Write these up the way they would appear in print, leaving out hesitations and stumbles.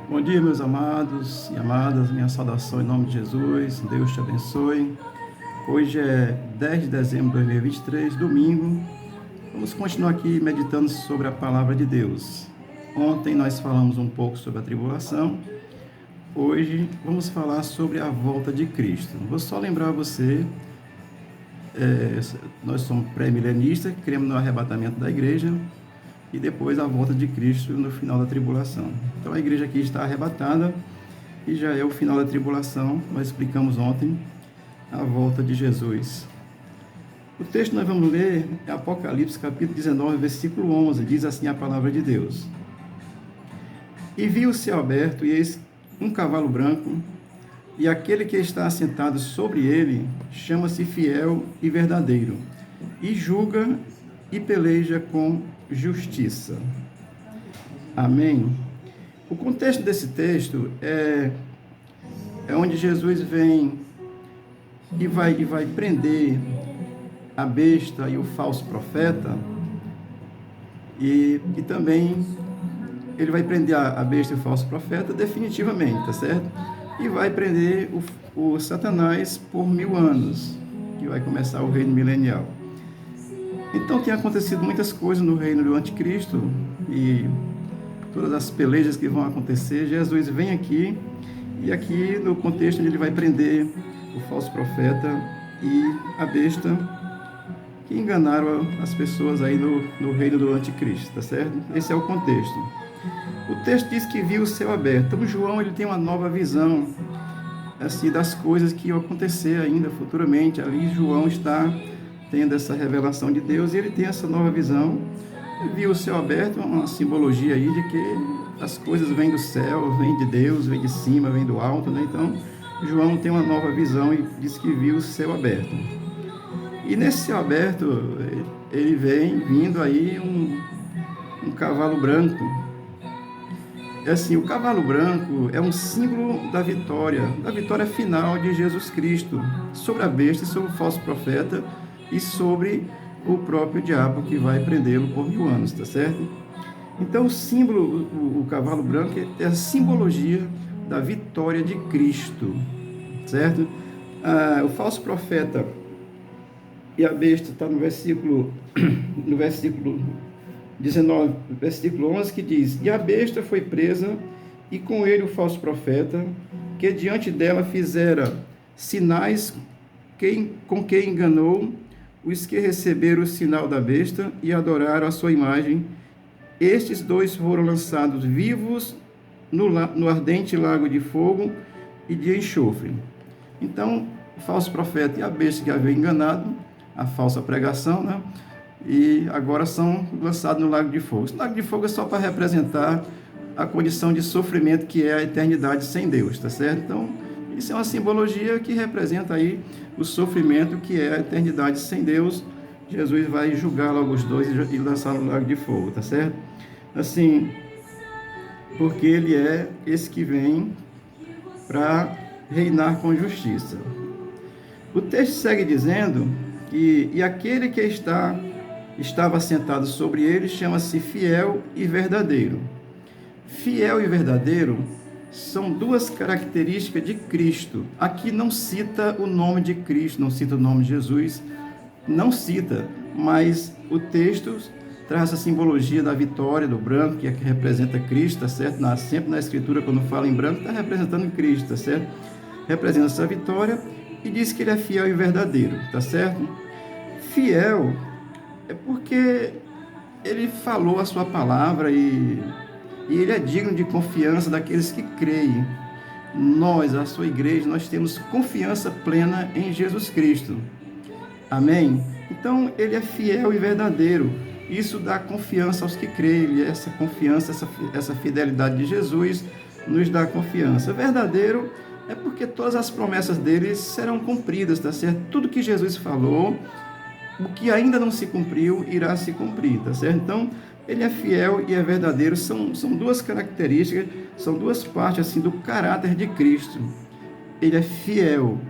Bom dia, meus amados e amadas, minha saudação em nome de Jesus, Deus te abençoe. Hoje é 10 de dezembro de 2023, domingo. Vamos continuar aqui meditando sobre a palavra de Deus. Ontem nós falamos um pouco sobre a tribulação, hoje vamos falar sobre a volta de Cristo. Vou só lembrar você, nós somos pré-milenistas, cremos no arrebatamento da igreja, e depois a volta de Cristo no final da tribulação. Então a igreja aqui está arrebatada e já é o final da tribulação. Nós explicamos ontem a volta de Jesus. O texto que nós vamos ler é Apocalipse capítulo 19, versículo 11, diz assim a palavra de Deus: E vi o céu aberto, e eis um cavalo branco, e aquele que está assentado sobre ele chama-se Fiel e Verdadeiro, e julga e peleja com justiça. Amém? O contexto desse texto é onde Jesus vem e vai prender a besta e o falso profeta, e também ele vai prender a besta e o falso profeta definitivamente, tá certo? E vai prender o Satanás por 1000 anos, que vai começar o reino milenial. Então tem acontecido muitas coisas no reino do anticristo e todas as pelejas que vão acontecer. Jesus vem aqui, e aqui no contexto ele vai prender o falso profeta e a besta que enganaram as pessoas aí no reino do anticristo, tá certo? Esse é o contexto. O texto diz que viu o céu aberto. Então João ele tem uma nova visão assim das coisas que iam acontecer ainda futuramente. Ali João está tendo essa revelação de Deus e ele tem essa nova visão. Ele viu o céu aberto, uma simbologia aí de que as coisas vêm do céu, vêm de Deus, vêm de cima, vêm do alto, né? Então João tem uma nova visão e diz que viu o céu aberto. E nesse céu aberto ele vem vindo aí um cavalo branco. É assim, o cavalo branco é um símbolo da vitória final de Jesus Cristo sobre a besta e sobre o falso profeta e sobre o próprio diabo que vai prendê-lo por 1000 anos, tá certo? Então o símbolo, o cavalo branco é a simbologia da vitória de Cristo, certo? O falso profeta e a besta está no versículo 19, versículo 11, que diz: E a besta foi presa, e com ele o falso profeta, que diante dela fizera sinais com que enganou os que receberam o sinal da besta e adoraram a sua imagem. Estes dois foram lançados vivos no ardente lago de fogo e de enxofre. Então, o falso profeta e a besta que havia enganado, a falsa pregação, né? E agora são lançados no lago de fogo. Esse lago de fogo é só para representar a condição de sofrimento que é a eternidade sem Deus, tá certo? Então, isso é uma simbologia que representa aí o sofrimento que é a eternidade sem Deus. Jesus vai julgar logo os dois e lançar no lago de fogo, tá certo? Assim, porque ele é esse que vem para reinar com justiça. O texto segue dizendo que e aquele que estava sentado sobre ele chama-se Fiel e Verdadeiro. Fiel e verdadeiro são duas características de Cristo. Aqui não cita o nome de Cristo, não cita o nome de Jesus, não cita, mas o texto traz essa simbologia da vitória do branco, que representa Cristo, tá certo? Sempre na Escritura, quando fala em branco, está representando Cristo, tá certo? Representa essa vitória e diz que ele é fiel e verdadeiro, tá certo? Fiel é porque ele falou a sua palavra e ele é digno de confiança daqueles que creem. Nós, a sua igreja, nós temos confiança plena em Jesus Cristo. Amém? Então, ele é fiel e verdadeiro. Isso dá confiança aos que creem. Essa confiança, essa fidelidade de Jesus nos dá confiança. Verdadeiro é porque todas as promessas dele serão cumpridas, tá certo? Tudo que Jesus falou, o que ainda não se cumpriu, irá se cumprir, tá certo? Então, ele é fiel e é verdadeiro. São duas características, são duas partes assim do caráter de Cristo. Ele é fiel.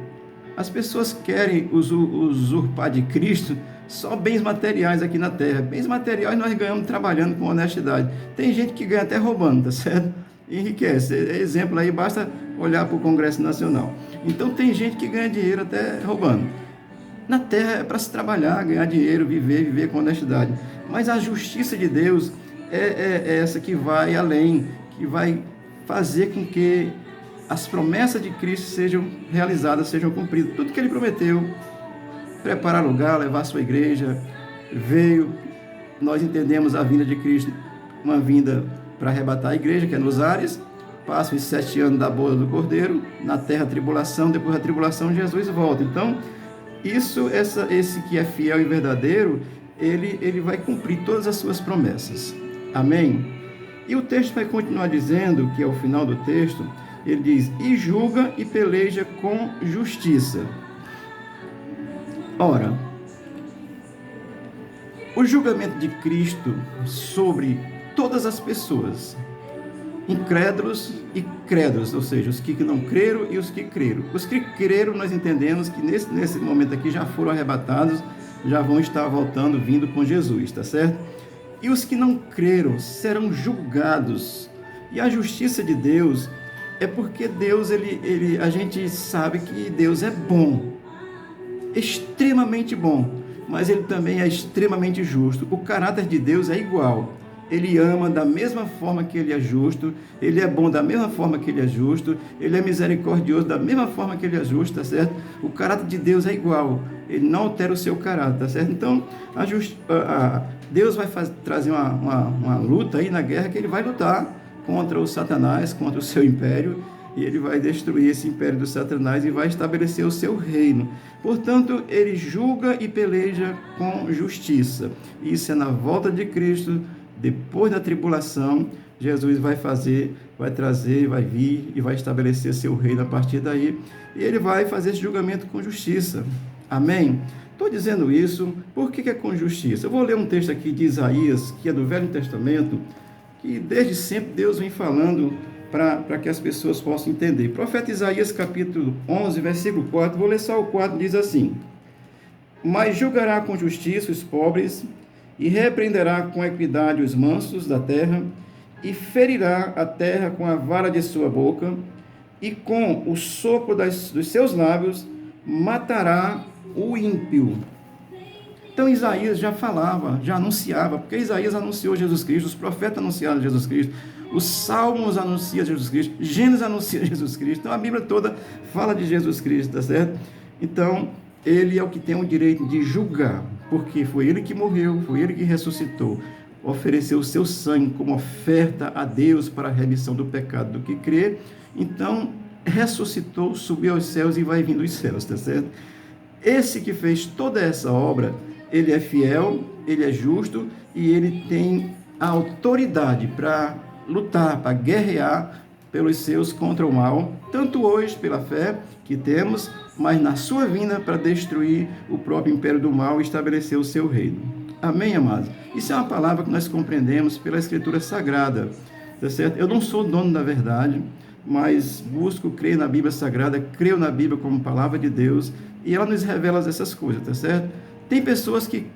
As pessoas querem usurpar de Cristo só bens materiais aqui na terra. Bens materiais nós ganhamos trabalhando com honestidade. Tem gente que ganha até roubando, tá certo? enriquece. Exemplo aí, basta olhar para o Congresso Nacional. Então tem gente que ganha dinheiro até roubando. Na terra é para se trabalhar, ganhar dinheiro, viver com honestidade. Mas a justiça de Deus é essa que vai além, que vai fazer com que as promessas de Cristo sejam realizadas, sejam cumpridas. Tudo que ele prometeu, preparar lugar, levar a sua igreja, veio. Nós entendemos a vinda de Cristo, uma vinda para arrebatar a igreja, que é nos ares. Passam os 7 anos da boda do Cordeiro, na terra a tribulação, depois da tribulação Jesus volta. Então, esse que é fiel e verdadeiro, ele vai cumprir todas as suas promessas. Amém? E o texto vai continuar dizendo, que é o final do texto, ele diz, e julga e peleja com justiça. Ora, o julgamento de Cristo sobre todas as pessoas, incrédulos e crédulos, ou seja, os que não creram e os que creram. Os que creram, nós entendemos que nesse momento aqui já foram arrebatados, já vão estar voltando, vindo com Jesus, tá certo? E os que não creram serão julgados. E a justiça de Deus é porque Deus, a gente sabe que Deus é bom, extremamente bom, mas ele também é extremamente justo. O caráter de Deus é igual. Ele ama da mesma forma que ele é justo, ele é bom da mesma forma que ele é justo, ele é misericordioso da mesma forma que ele é justo, tá certo? O caráter de Deus é igual, ele não altera o seu caráter, tá certo? Então, Deus vai trazer uma luta aí na guerra, que ele vai lutar contra o Satanás, contra o seu império, e ele vai destruir esse império do Satanás e vai estabelecer o seu reino. Portanto, ele julga e peleja com justiça. Isso é na volta de Cristo. Depois da tribulação, Jesus vai trazer, vai vir e vai estabelecer seu reino a partir daí. E ele vai fazer esse julgamento com justiça. Amém? Estou dizendo isso, por que é com justiça? Eu vou ler um texto aqui de Isaías, que é do Velho Testamento, que desde sempre Deus vem falando para que as pessoas possam entender. Profeta Isaías, capítulo 11, versículo 4, vou ler só o 4, diz assim: mas julgará com justiça os pobres, e repreenderá com equidade os mansos da terra, e ferirá a terra com a vara de sua boca, e com o sopro dos seus lábios matará o ímpio. Então Isaías já falava, já anunciava, porque Isaías anunciou Jesus Cristo, os profetas anunciaram Jesus Cristo, os Salmos anunciam Jesus Cristo, Gênesis anuncia Jesus Cristo, então a Bíblia toda fala de Jesus Cristo, tá certo? Então, ele é o que tem o direito de julgar, porque foi ele que morreu, foi ele que ressuscitou, ofereceu o seu sangue como oferta a Deus para a remissão do pecado do que crê, então ressuscitou, subiu aos céus e vai vir dos céus, tá certo? Esse que fez toda essa obra, ele é fiel, ele é justo e ele tem a autoridade para lutar, para guerrear pelos seus contra o mal, tanto hoje pela fé que temos, mas na sua vinda para destruir o próprio império do mal e estabelecer o seu reino. Amém, amados? Isso é uma palavra que nós compreendemos pela Escritura Sagrada, tá certo? Eu não sou dono da verdade, mas busco crer na Bíblia Sagrada, creio na Bíblia como palavra de Deus, e ela nos revela essas coisas, tá certo? Tem pessoas que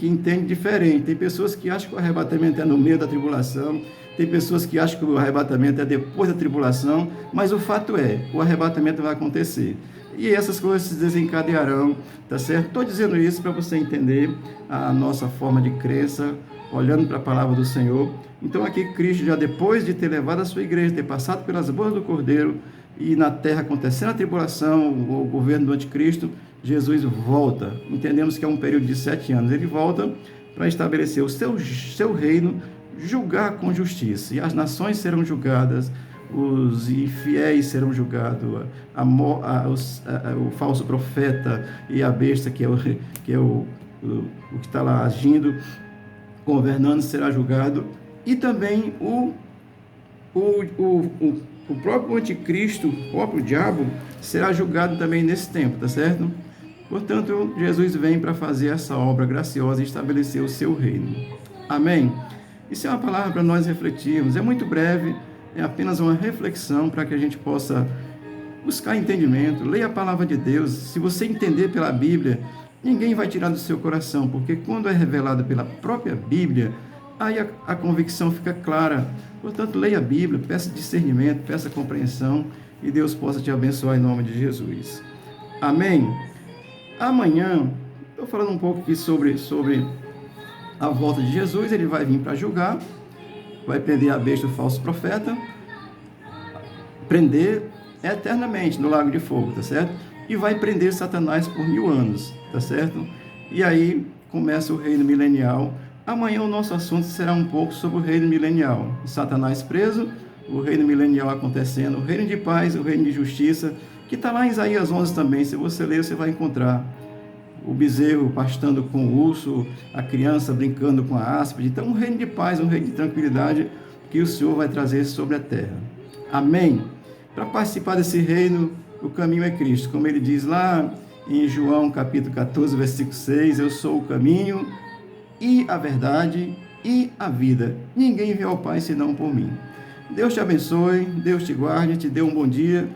entendem diferente, tem pessoas que acham que o arrebatamento é no meio da tribulação, tem pessoas que acham que o arrebatamento é depois da tribulação, mas o fato é, o arrebatamento vai acontecer. E essas coisas se desencadearão, tá certo? Estou dizendo isso para você entender a nossa forma de crença, olhando para a palavra do Senhor. Então aqui Cristo, já depois de ter levado a sua igreja, ter passado pelas bodas do Cordeiro, e na terra acontecendo a tribulação, o governo do anticristo, Jesus volta. Entendemos que é um período de 7 anos. Ele volta para estabelecer o seu reino, julgar com justiça. E as nações serão julgadas, os infiéis serão julgados, o falso profeta e a besta, que é o que está lá agindo, governando, será julgado. E também o próprio anticristo, o próprio diabo, será julgado também nesse tempo, tá certo? Portanto, Jesus vem para fazer essa obra graciosa e estabelecer o seu reino. Amém? Isso é uma palavra para nós refletirmos. É muito breve, é apenas uma reflexão para que a gente possa buscar entendimento. Leia a palavra de Deus. Se você entender pela Bíblia, ninguém vai tirar do seu coração, porque quando é revelado pela própria Bíblia, aí a convicção fica clara. Portanto, leia a Bíblia, peça discernimento, peça compreensão, e Deus possa te abençoar em nome de Jesus. Amém? Amanhã, estou falando um pouco aqui sobre a volta de Jesus. Ele vai vir para julgar, vai prender a besta, o falso profeta, prender eternamente no lago de fogo, tá certo? E vai prender Satanás por 1000 anos, tá certo? E aí começa o reino milenial. Amanhã o nosso assunto será um pouco sobre o reino milenial. Satanás preso, o reino milenial acontecendo, o reino de paz, o reino de justiça, que está lá em Isaías 11 também. Se você ler, você vai encontrar o bezerro pastando com o urso, a criança brincando com a áspide. Então, um reino de paz, um reino de tranquilidade que o Senhor vai trazer sobre a terra. Amém? Para participar desse reino, o caminho é Cristo. Como ele diz lá em João capítulo 14, versículo 6, eu sou o caminho e a verdade e a vida. Ninguém vê ao Pai senão por mim. Deus te abençoe, Deus te guarde, te dê um bom dia.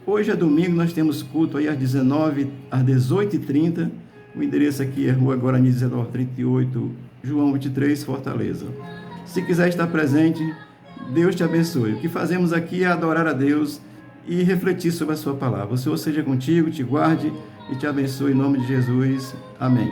Hoje é domingo, nós temos culto aí às 18h30. O endereço aqui é Rua Guarani 1938, João 23, Fortaleza. Se quiser estar presente, Deus te abençoe. O que fazemos aqui é adorar a Deus e refletir sobre a sua palavra. O Senhor seja contigo, te guarde e te abençoe em nome de Jesus. Amém.